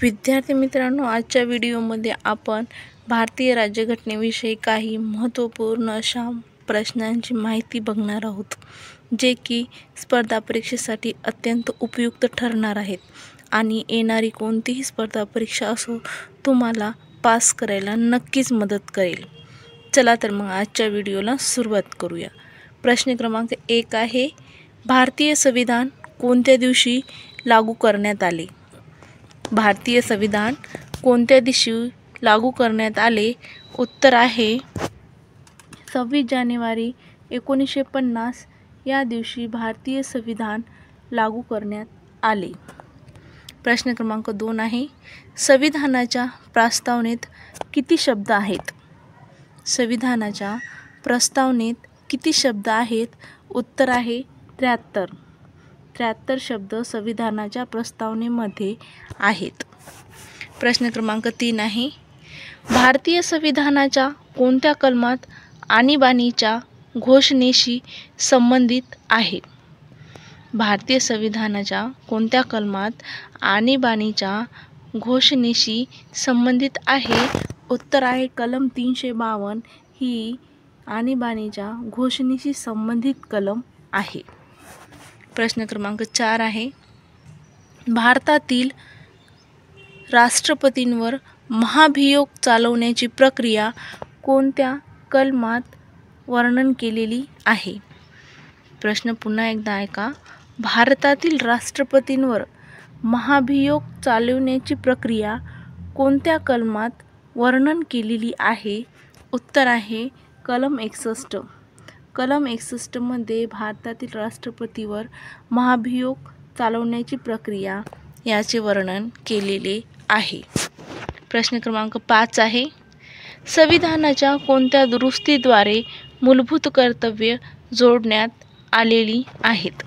विद्यार्थी मित्रांनो, आजच्या व्हिडिओमध्ये आपण भारतीय राज्यघटनेविषयी काही महत्त्वपूर्ण अशा प्रश्नांची माहिती बघणार आहोत, जे की स्पर्धा परीक्षेसाठी अत्यंत उपयुक्त ठरणार आहेत आणि येणारी कोणतीही स्पर्धा परीक्षा असो तुम्हाला पास करायला नक्कीच मदत करेल। चला तर मग आजच्या व्हिडिओला सुरुवात करूया। प्रश्न क्रमांक 1 आहे, भारतीय संविधान कोणत्या दिवशी लागू करण्यात आले? भारतीय संविधान कोणत्या दिवशी लागू करण्यात आले? उत्तर आहे 26 जानेवारी 1950 या दिवशी भारतीय संविधान लागू करण्यात आले। प्रश्न क्रमांक 2 आहे, संविधानाच्या प्रस्तावनेत किती शब्द आहेत? संविधानाच्या प्रस्तावनेत किती शब्द आहेत? उत्तर आहे 73। 73 शब्द संविधानाच्या प्रस्तावनेमध्ये आहेत। प्रश्न क्रमांक 3 आहे, भारतीय संविधानाच्या कोणत्या कलमात आणीबाणीच्या घोषणेशी संबंधित आहे? भारतीय संविधानाच्या कोणत्या कलमात आणीबाणीच्या घोषणेशी संबंधित आहे? उत्तर आहे कलम 352 ही आणीबाणीच्या घोषणेशी संबंधित कलम आहे। प्रश्न क्रमांक 4 आहे, भारतातील राष्ट्रपतींवर महाभियोग चालवण्याची प्रक्रिया कोणत्या कलमात वर्णन केलेली आहे? प्रश्न पुन्हा एकदा ऐका, भारतातील राष्ट्रपतींवर महाभियोग चालवण्याची प्रक्रिया कोणत्या कलमात वर्णन केलेली आहे? उत्तर आहे कलम 61। कलम 61 मध्ये भारतातील राष्ट्रपतीवर महाभियोग चालवण्याची प्रक्रिया याचे वर्णन केलेले आहे। प्रश्न क्रमांक 5 आहे, संविधानाच्या कोणत्या दुरुस्तीद्वारे मूलभूत कर्तव्ये जोडण्यात आलेली आहेत?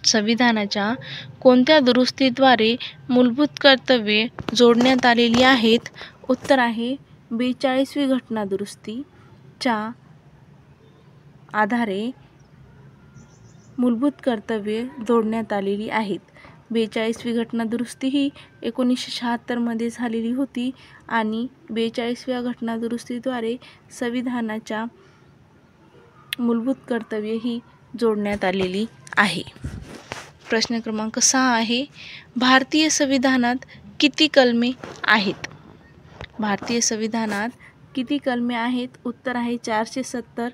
संविधानाच्या कोणत्या दुरुस्तीद्वारे मूलभूत कर्तव्ये जोडण्यात आलेली आहेत? उत्तर आहे 42वी घटना दुरुस्तीच्या आधारे मूलभूत कर्तव्ये जोडण्यात आलेली आहेत। 42वी घटना दुरुस्ती ही 1976 मध्ये झालेली होती आणि 42व्या घटना दुरुस्तीद्वारे संविधानाच्या मूलभूत कर्तव्ये ही जोडण्यात आलेली आहे। प्रश्न क्रमांक 6 आहे, भारतीय संविधानात किती कलमे आहेत? भारतीय संविधानात किती कलमे आहेत? उत्तर आहे 470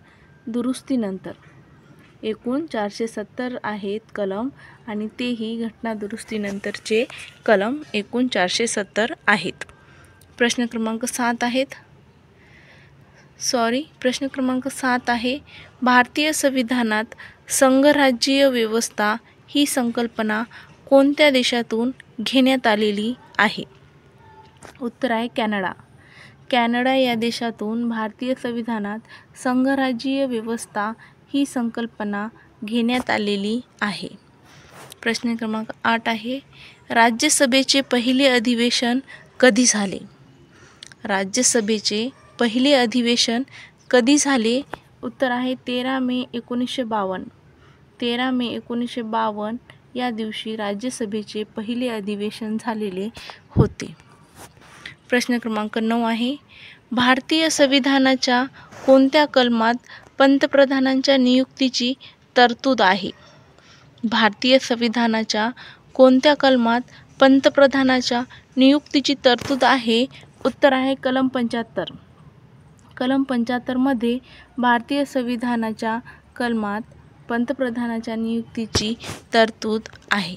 दुरुस्तीनंतर। एकूण 470 आहेत कलम आणि तेही घटना दुरुस्तीनंतरचे कलम एकूण 470 आहेत। प्रश्न क्रमांक 7 आहे, भारतीय संविधानात संघराज्यीय व्यवस्था ही संकल्पना कोणत्या देशातून घेण्यात आलेली आहे? उत्तर आहे कॅनडा। कॅनडा या देशातून भारतीय संविधानात संघराज्यीय व्यवस्था ही संकल्पना घेण्यात आलेली आहे। प्रश्न क्रमांक 8 आहे, राज्यसभेचे पहिले अधिवेशन कधी झाले? राज्यसभेचे पहिले अधिवेशन कधी झाले? उत्तर आहे 13 मे 1952। 13 मे 1952 या दिवशी राज्यसभेचे पहिले अधिवेशन झालेले होते। प्रश्न क्रमांक 9 आहे, भारतीय संविधानाच्या कोणत्या कलमात पंतप्रधानांच्या नियुक्तीची तरतूद आहे? भारतीय संविधानाच्या कोणत्या कलमात पंतप्रधानाच्या नियुक्तीची तरतूद आहे? उत्तर आहे कलम 75। कलम 75 मध्ये भारतीय संविधानाच्या कलमात पंतप्रधानाच्या नियुक्तीची तरतूद आहे।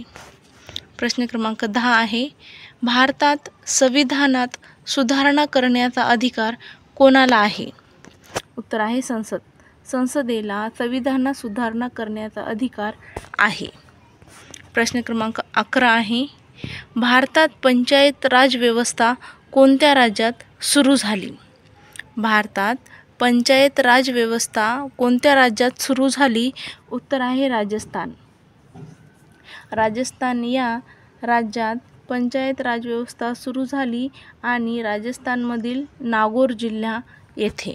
प्रश्न क्रमांक 10 आहे, भारतात संविधानात सुधारणा करण्याचा अधिकार कोणाला आहे? उत्तर आहे संसद। संसदेला संविधानात सुधारणा करण्याचा अधिकार आहे। प्रश्न क्रमांक 11 आहे, भारतात पंचायत राज व्यवस्था कोणत्या राज्यात सुरू झाली? भारतात पंचायत राज व्यवस्था कोणत्या राज्यात सुरू झाली? उत्तर आहे राजस्थान। राजस्थान या राज्यात पंचायत राज व्यवस्था सुरू झाली आणि राजस्थानमधील नागौर जिल्हा येथे।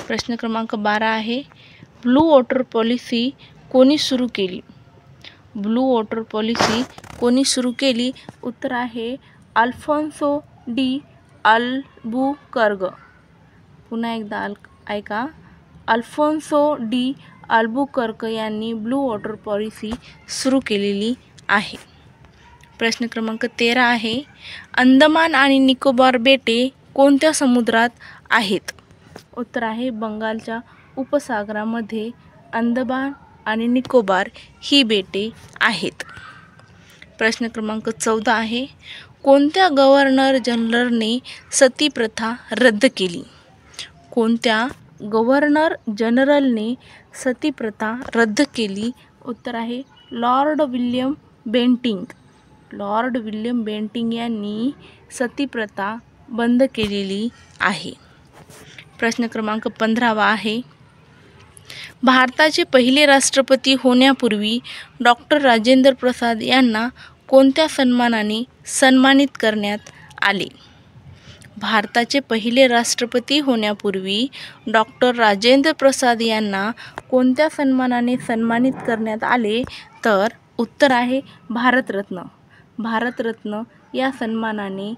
प्रश्न क्रमांक 12 आहे, ब्लू वॉटर पॉलिसी कोणी सुरू केली? ब्लू वॉटर पॉलिसी कोणी सुरू केली? उत्तर आहे अल्फोन्सो डी अल्बुकर्क. पुन्हा एकदा ऐका, अल्फोन्सो डी अल्बुकर्क यांनी ब्लू वॉटर पॉलिसी सुरू केलेली आहे. प्रश्न क्रमांक 13 आहे, अंदमान आणि निकोबार बेटे कोणत्या समुद्रात आहेत? उत्तर आहे बंगालच्या उपसागरामध्ये अंदमान आणि निकोबार ही बेटे आहेत. प्रश्न क्रमांक 14 आहे, कोणत्या गव्हर्नर जनरलने सती प्रथा रद्द केली? कोणत्या गव्हर्नर जनरलने सती प्रथा रद्द केली? उत्तर आहे Lord William Bentinck. Lord William Bentinck यांनी सती प्रथा बंद केलेली आहे. प्रश्न क्रमांक 15 आहे, भारताचे पहिले राष्ट्रपती होण्यापूर्वी डॉक्टर राजेंद्र प्रसाद यांना कोणत्या सन्मानाने सन्मानित करण्यात आले? भारताचे पहिले राष्ट्रपती होण्यापूर्वी डॉक्टर राजेंद्र प्रसाद यांना कोणत्या सन्मानाने सन्मानित करण्यात आले? तर उत्तर आहे भारतरत्न. भारतरत्न या सन्मानाने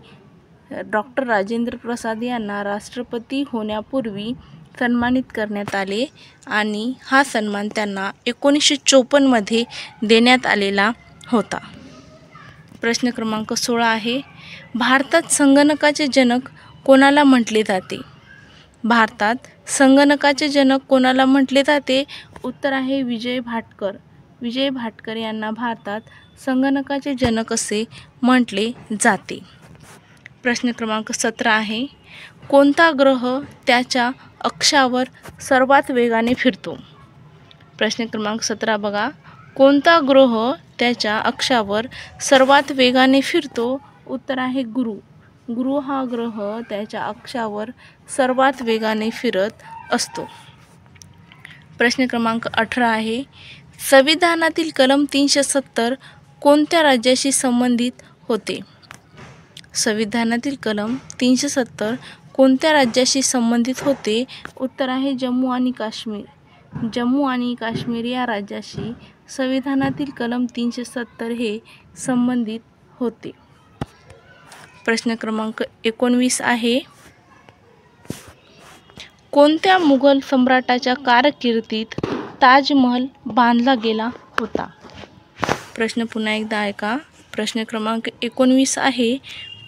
डॉक्टर राजेंद्र प्रसाद यांना राष्ट्रपती होण्यापूर्वी सन्मानित करण्यात आले आणि हा सन्मान त्यांना 1954 मध्ये देण्यात आलेला होता. प्रश्न क्रमांक 16 आहे, भारतात संगणकाचे जनक कोणाला म्हटले जाते? भारतात संगणकाचे जनक कोणाला म्हटले जाते? उत्तर आहे विजय भाटकर. विजय भाटकर यांना भारतात संगणकाचे जनक असे म्हटले जाते. प्रश्न क्रमांक 17 आहे, कोणता ग्रह त्याच्या अक्षावर सर्वात वेगाने फिरतो? प्रश्न क्रमांक 17 बघा, कोणता ग्रह त्याच्या अक्षावर सर्वात वेगाने फिरतो? उत्तर आहे गुरु. गुरु हा ग्रह त्याच्या अक्षावर सर्वात वेगाने फिरत असतो. प्रश्न क्रमांक 18 आहे, संविधानातील कलम 370 कोणत्या राज्याशी संबंधित होते? संविधानातील कलम 370 कोणत्या राज्याशी संबंधित होते? उत्तर आहे जम्मू आणि काश्मीर. जम्मू आणि काश्मीर या राज्याशी संविधानातील कलम 370 हे संबंधित होते. प्रश्न क्रमांक 19 आहे, कोणत्या मुघल सम्राटाच्या कारकिर्दीत ताजमहल बांधला गेला होता? प्रश्न पुन्हा एकदा ऐका. प्रश्न क्रमांक 19 आहे,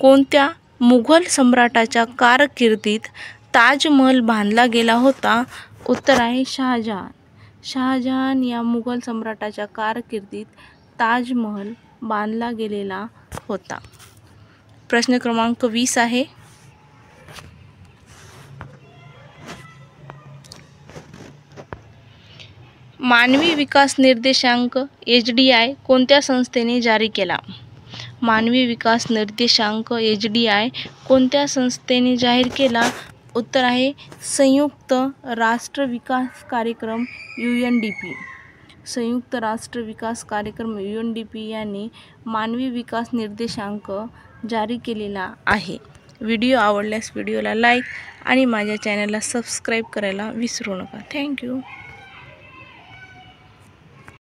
कोणत्या मुघल सम्राटाच्या कारकिर्दीत ताजमहल बांधला गेला होता? उत्तर आहे शहाजहान. शहाजहान या मुघल सम्राटाच्या कारकिर्दीत ताजमहल बांधला गेलेला होता. प्रश्न क्रमांक 20 आहे, मानवी विकास निर्देशांक HDI कोणत्या संस्थेने जारी केला? मानवी विकास निर्देशांक HDI कोणत्या संस्थेने जाहीर केला? उत्तर आहे संयुक्त राष्ट्र विकास कार्यक्रम UNDP. संयुक्त राष्ट्र विकास कार्यक्रम UNDP यांनी मानवी विकास निर्देशांक जारी केलेला आहे. व्हिडिओ आवडल्यास व्हिडिओला लाईक आणि माझ्या चॅनलला सबस्क्राईब करायला विसरू नका. थँक्यू.